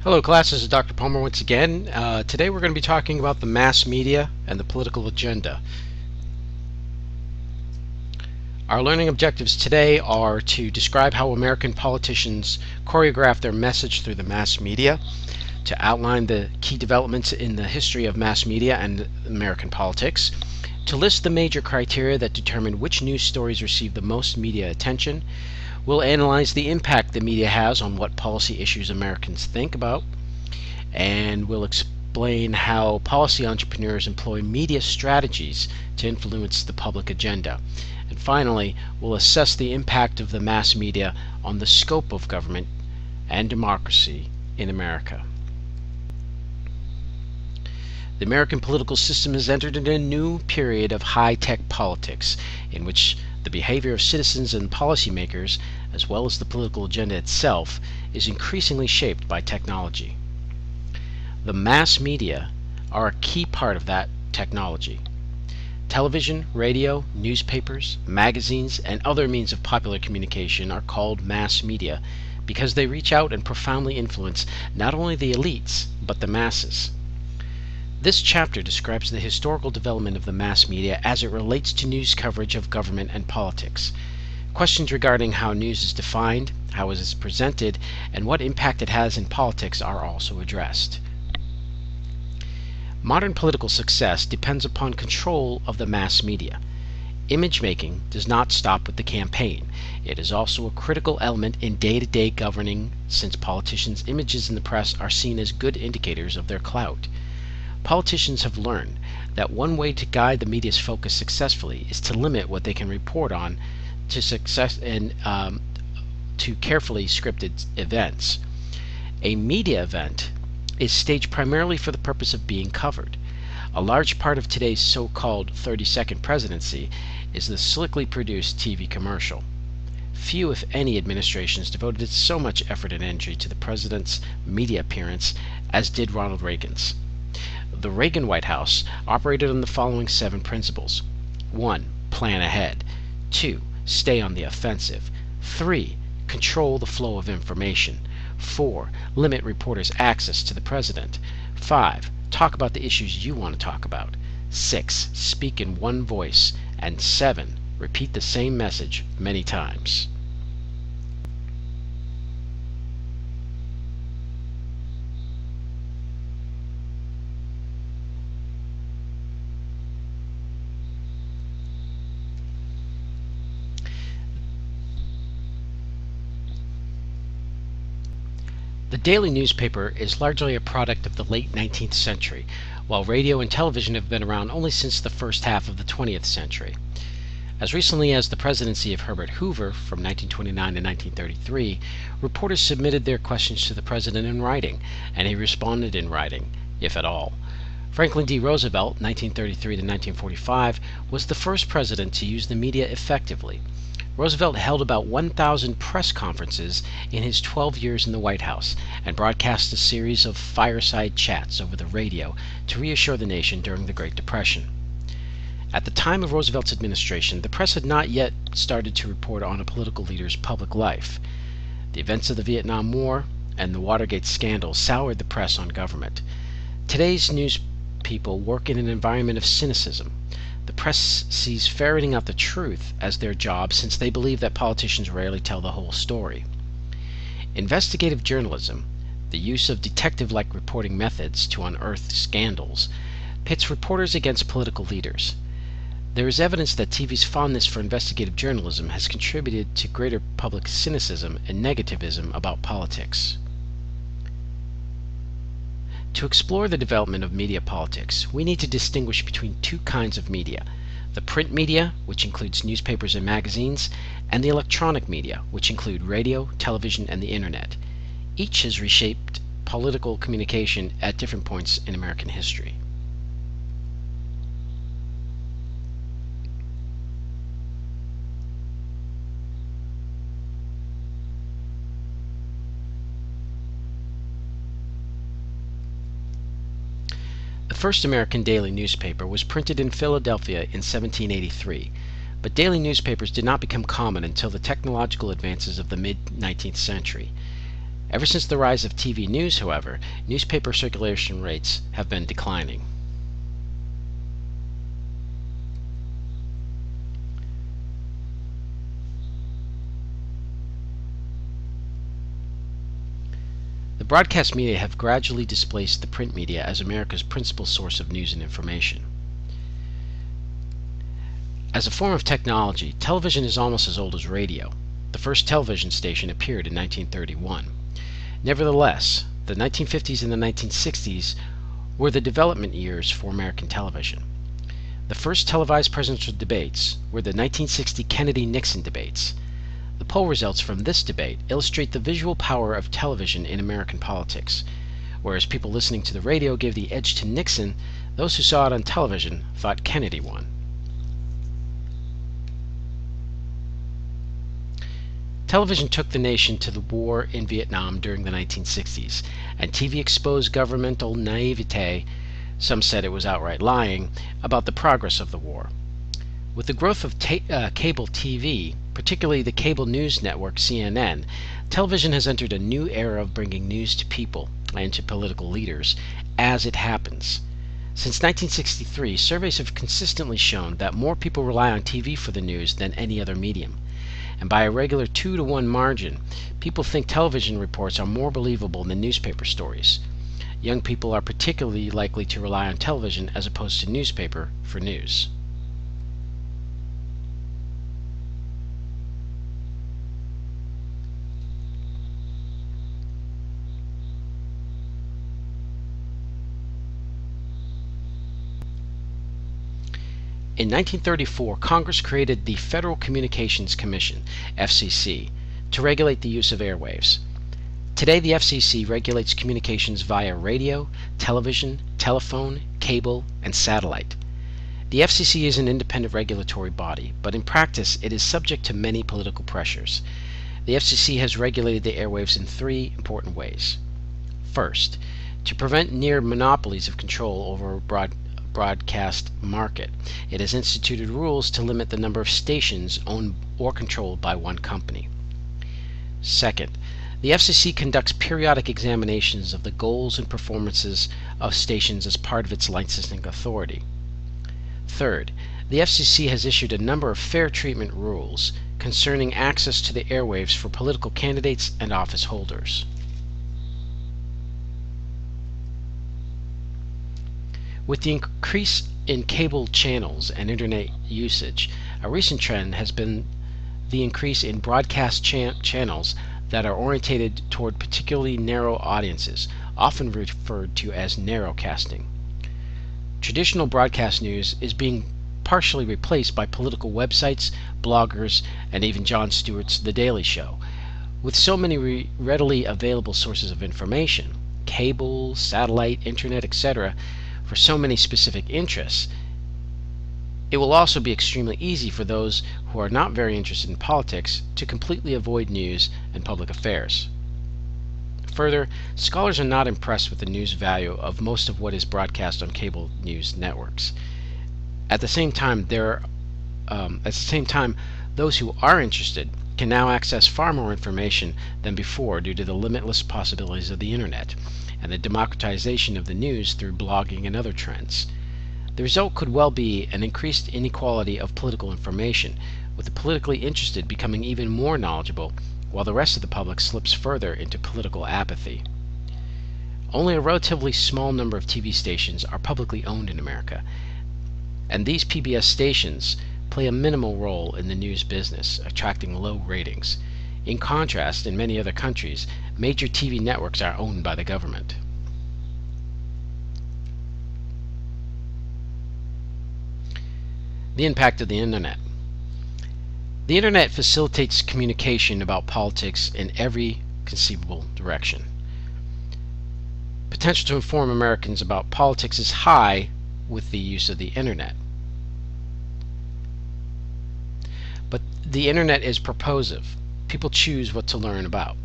Hello class, this is Dr. Palmer once again. Today we're going to be talking about the mass media and the political agenda. Our learning objectives today are to describe how American politicians choreograph their message through the mass media, to outline the key developments in the history of mass media and American politics, to list the major criteria that determine which news stories receive the most media attention. We'll analyze the impact the media has on what policy issues Americans think about, and we'll explain how policy entrepreneurs employ media strategies to influence the public agenda. And finally, we'll assess the impact of the mass media on the scope of government and democracy in America. The American political system has entered into a new period of high-tech politics in which the behavior of citizens and policymakers, as well as the political agenda itself, is increasingly shaped by technology. The mass media are a key part of that technology. Television, radio, newspapers, magazines, and other means of popular communication are called mass media because they reach out and profoundly influence not only the elites, but the masses. This chapter describes the historical development of the mass media as it relates to news coverage of government and politics. Questions regarding how news is defined, how it is presented, and what impact it has in politics are also addressed. Modern political success depends upon control of the mass media. Image making does not stop with the campaign. It is also a critical element in day-to-day governing, since politicians' images in the press are seen as good indicators of their clout. Politicians have learned that one way to guide the media's focus successfully is to limit what they can report on to to carefully scripted events. A media event is staged primarily for the purpose of being covered. A large part of today's so-called 30-second presidency is the slickly produced TV commercial. Few, if any, administrations devoted so much effort and energy to the president's media appearance as did Ronald Reagan's. The Reagan White House operated on the following 7 principles. 1. Plan ahead. 2. Stay on the offensive. 3. Control the flow of information. 4. Limit reporters' access to the president. 5. Talk about the issues you want to talk about. 6. Speak in one voice. And 7. Repeat the same message many times. The daily newspaper is largely a product of the late 19th century, while radio and television have been around only since the first half of the 20th century. As recently as the presidency of Herbert Hoover from 1929 to 1933, reporters submitted their questions to the president in writing, and he responded in writing, if at all. Franklin D. Roosevelt, 1933 to 1945, was the first president to use the media effectively. Roosevelt held about 1,000 press conferences in his 12 years in the White House and broadcast a series of fireside chats over the radio to reassure the nation during the Great Depression. At the time of Roosevelt's administration, the press had not yet started to report on a political leader's public life. The events of the Vietnam War and the Watergate scandal soured the press on government. Today's news people work in an environment of cynicism. The press sees ferreting out the truth as their job, since they believe that politicians rarely tell the whole story. Investigative journalism, the use of detective-like reporting methods to unearth scandals, pits reporters against political leaders. There is evidence that TV's fondness for investigative journalism has contributed to greater public cynicism and negativism about politics. To explore the development of media politics, we need to distinguish between 2 kinds of media: the print media, which includes newspapers and magazines, and the electronic media, which include radio, television, and the internet. Each has reshaped political communication at different points in American history. The first American daily newspaper was printed in Philadelphia in 1783, but daily newspapers did not become common until the technological advances of the mid-19th century. Ever since the rise of TV news, however, newspaper circulation rates have been declining. The broadcast media have gradually displaced the print media as America's principal source of news and information. As a form of technology, television is almost as old as radio. The first television station appeared in 1931. Nevertheless, the 1950s and the 1960s were the development years for American television. The first televised presidential debates were the 1960 Kennedy-Nixon debates. The poll results from this debate illustrate the visual power of television in American politics. Whereas people listening to the radio gave the edge to Nixon, those who saw it on television thought Kennedy won. Television took the nation to the war in Vietnam during the 1960s, and TV exposed governmental naivete, some said it was outright lying, about the progress of the war. With the growth of cable TV, particularly the cable news network CNN, television has entered a new era of bringing news to people and to political leaders as it happens. Since 1963, surveys have consistently shown that more people rely on TV for the news than any other medium. And by a regular 2-to-1 margin, people think television reports are more believable than newspaper stories. Young people are particularly likely to rely on television as opposed to newspaper for news. In 1934, Congress created the Federal Communications Commission, FCC, to regulate the use of airwaves. Today, the FCC regulates communications via radio, television, telephone, cable, and satellite. The FCC is an independent regulatory body, but in practice it is subject to many political pressures. The FCC has regulated the airwaves in three important ways. First, to prevent near monopolies of control over a broadcast market, it has instituted rules to limit the number of stations owned or controlled by one company. Second, the FCC conducts periodic examinations of the goals and performances of stations as part of its licensing authority. Third, the FCC has issued a number of fair treatment rules concerning access to the airwaves for political candidates and office holders. With the increase in cable channels and internet usage, a recent trend has been the increase in broadcast channels that are oriented toward particularly narrow audiences, often referred to as narrowcasting. Traditional broadcast news is being partially replaced by political websites, bloggers, and even Jon Stewart's The Daily Show. With so many readily available sources of information, cable, satellite, internet, etc., for so many specific interests, it will also be extremely easy for those who are not very interested in politics to completely avoid news and public affairs. Further, scholars are not impressed with the news value of most of what is broadcast on cable news networks. At the same time, those who are interested can now access far more information than before due to the limitless possibilities of the internet and the democratization of the news through blogging and other trends. The result could well be an increased inequality of political information, with the politically interested becoming even more knowledgeable, while the rest of the public slips further into political apathy. Only a relatively small number of TV stations are publicly owned in America, and these PBS stations play a minimal role in the news business, attracting low ratings. In contrast, in many other countries, major TV networks are owned by the government. The impact of the Internet. The Internet facilitates communication about politics in every conceivable direction. Potential to inform Americans about politics is high with the use of the Internet. But the Internet is purposive. People choose what to learn about.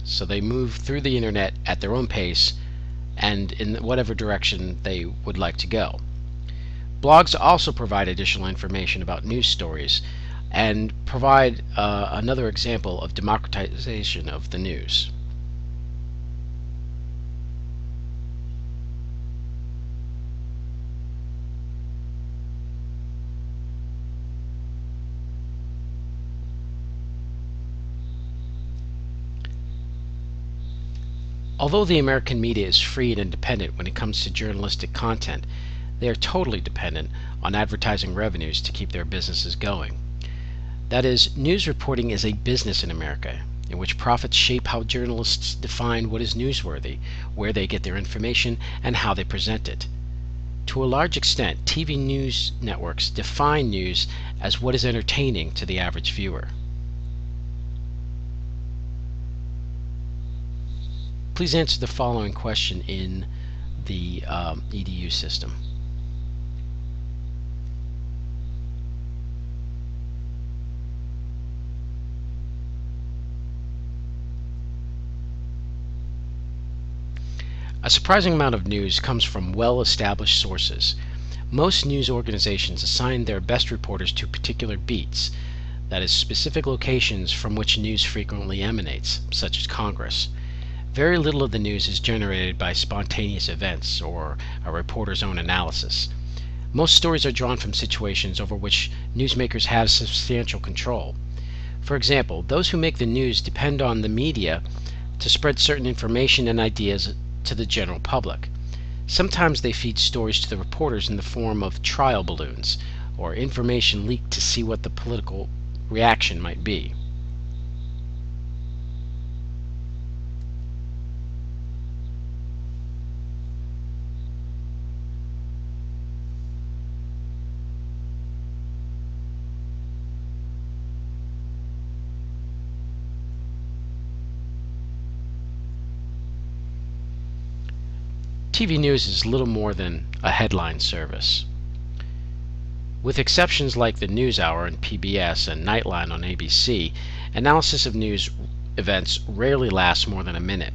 So they move through the Internet at their own pace and in whatever direction they would like to go. Blogs also provide additional information about news stories and provide another example of democratization of the news. Although the American media is free and independent when it comes to journalistic content, they are totally dependent on advertising revenues to keep their businesses going. That is, news reporting is a business in America, in which profits shape how journalists define what is newsworthy, where they get their information, and how they present it. To a large extent, TV news networks define news as what is entertaining to the average viewer. Please answer the following question in the EDU system. A surprising amount of news comes from well-established sources. Most news organizations assign their best reporters to particular beats, that is, specific locations from which news frequently emanates, such as Congress. Very little of the news is generated by spontaneous events or a reporter's own analysis. Most stories are drawn from situations over which newsmakers have substantial control. For example, those who make the news depend on the media to spread certain information and ideas to the general public. Sometimes they feed stories to the reporters in the form of trial balloons, or information leaked to see what the political reaction might be. TV news is little more than a headline service. With exceptions like the NewsHour on PBS and Nightline on ABC, analysis of news events rarely lasts more than a minute.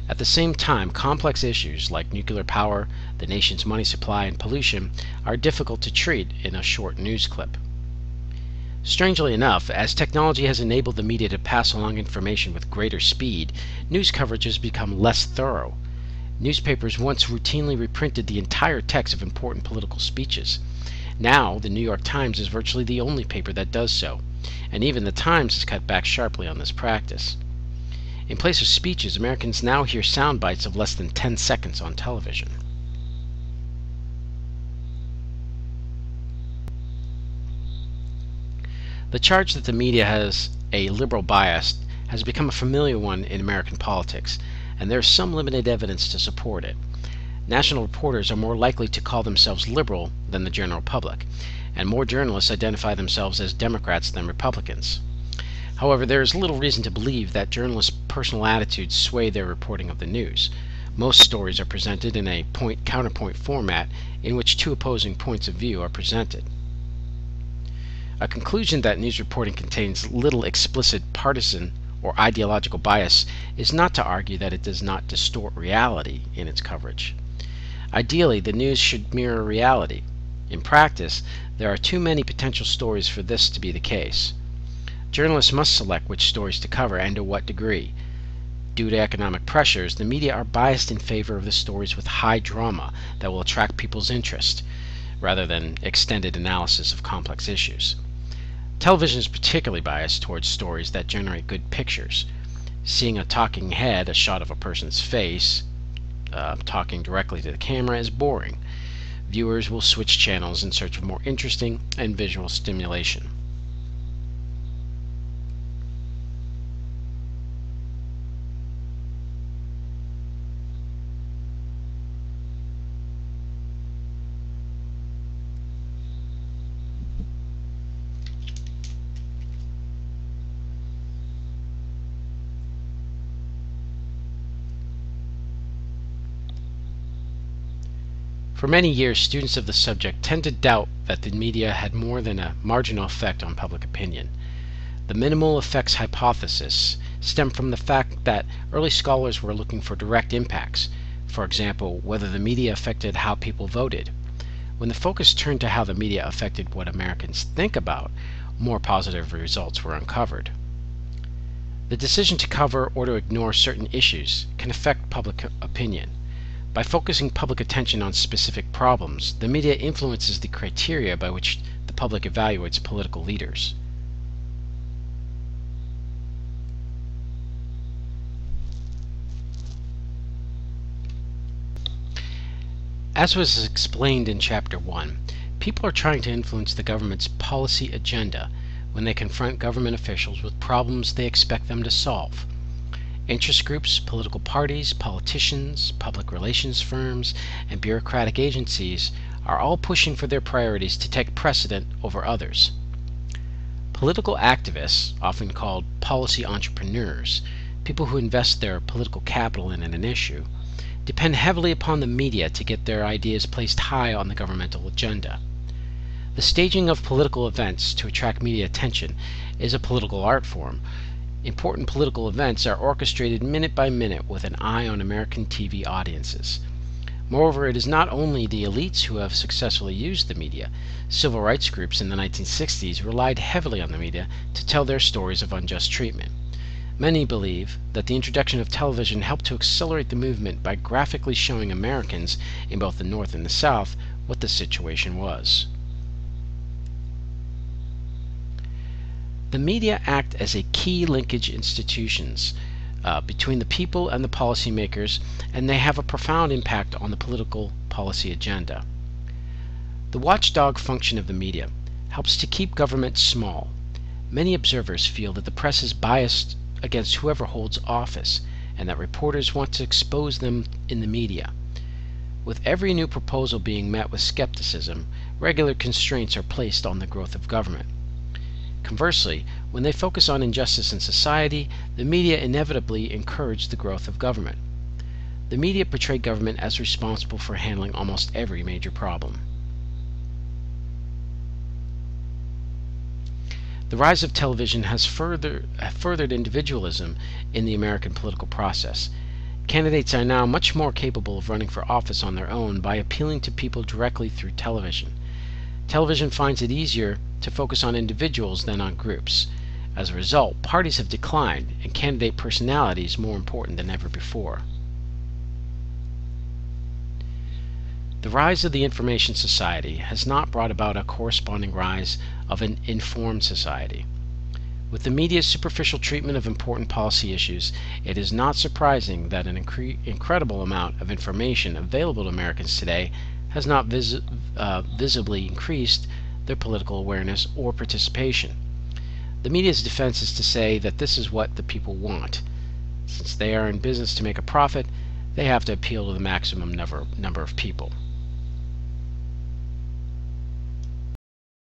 At the same time, complex issues like nuclear power, the nation's money supply, and pollution are difficult to treat in a short news clip. Strangely enough, as technology has enabled the media to pass along information with greater speed, news coverage has become less thorough. Newspapers once routinely reprinted the entire text of important political speeches. Now, the New York Times is virtually the only paper that does so, and even the Times has cut back sharply on this practice. In place of speeches, Americans now hear sound bites of less than 10 seconds on television. The charge that the media has a liberal bias has become a familiar one in American politics, and there is some limited evidence to support it. National reporters are more likely to call themselves liberal than the general public, and more journalists identify themselves as Democrats than Republicans. However, there is little reason to believe that journalists' personal attitudes sway their reporting of the news. Most stories are presented in a point-counterpoint format in which two opposing points of view are presented. A conclusion that news reporting contains little explicit partisan or ideological bias is not to argue that it does not distort reality in its coverage. Ideally, the news should mirror reality. In practice, there are too many potential stories for this to be the case. Journalists must select which stories to cover and to what degree. Due to economic pressures, the media are biased in favor of the stories with high drama that will attract people's interest, rather than extended analysis of complex issues. Television is particularly biased towards stories that generate good pictures. Seeing a talking head, a shot of a person's face, talking directly to the camera, is boring. Viewers will switch channels in search of more interesting and visual stimulation. For many years, students of the subject tend to doubt that the media had more than a marginal effect on public opinion. The minimal effects hypothesis stemmed from the fact that early scholars were looking for direct impacts, for example, whether the media affected how people voted. When the focus turned to how the media affected what Americans think about, more positive results were uncovered. The decision to cover or to ignore certain issues can affect public opinion. By focusing public attention on specific problems, the media influences the criteria by which the public evaluates political leaders. As was explained in Chapter 1, people are trying to influence the government's policy agenda when they confront government officials with problems they expect them to solve. Interest groups, political parties, politicians, public relations firms, and bureaucratic agencies are all pushing for their priorities to take precedent over others. Political activists, often called policy entrepreneurs, people who invest their political capital in an issue, depend heavily upon the media to get their ideas placed high on the governmental agenda. The staging of political events to attract media attention is a political art form. Important political events are orchestrated minute by minute with an eye on American TV audiences. Moreover, it is not only the elites who have successfully used the media. Civil rights groups in the 1960s relied heavily on the media to tell their stories of unjust treatment. Many believe that the introduction of television helped to accelerate the movement by graphically showing Americans in both the North and the South what the situation was. The media act as a key linkage institutions between the people and the policymakers, and they have a profound impact on the political policy agenda. The watchdog function of the media helps to keep government small. Many observers feel that the press is biased against whoever holds office, and that reporters want to expose them in the media. With every new proposal being met with skepticism, regular constraints are placed on the growth of government. Conversely, when they focus on injustice in society, the media inevitably encourage the growth of government. The media portray government as responsible for handling almost every major problem. The rise of television has furthered individualism in the American political process. Candidates are now much more capable of running for office on their own by appealing to people directly through television. Television finds it easier to focus on individuals than on groups. As a result, parties have declined, and candidate personality is more important than ever before. The rise of the information society has not brought about a corresponding rise of an informed society. With the media's superficial treatment of important policy issues, it is not surprising that an incredible amount of information available to Americans today has not visibly increased their political awareness or participation. The media's defense is to say that this is what the people want. Since they are in business to make a profit, they have to appeal to the maximum number of people.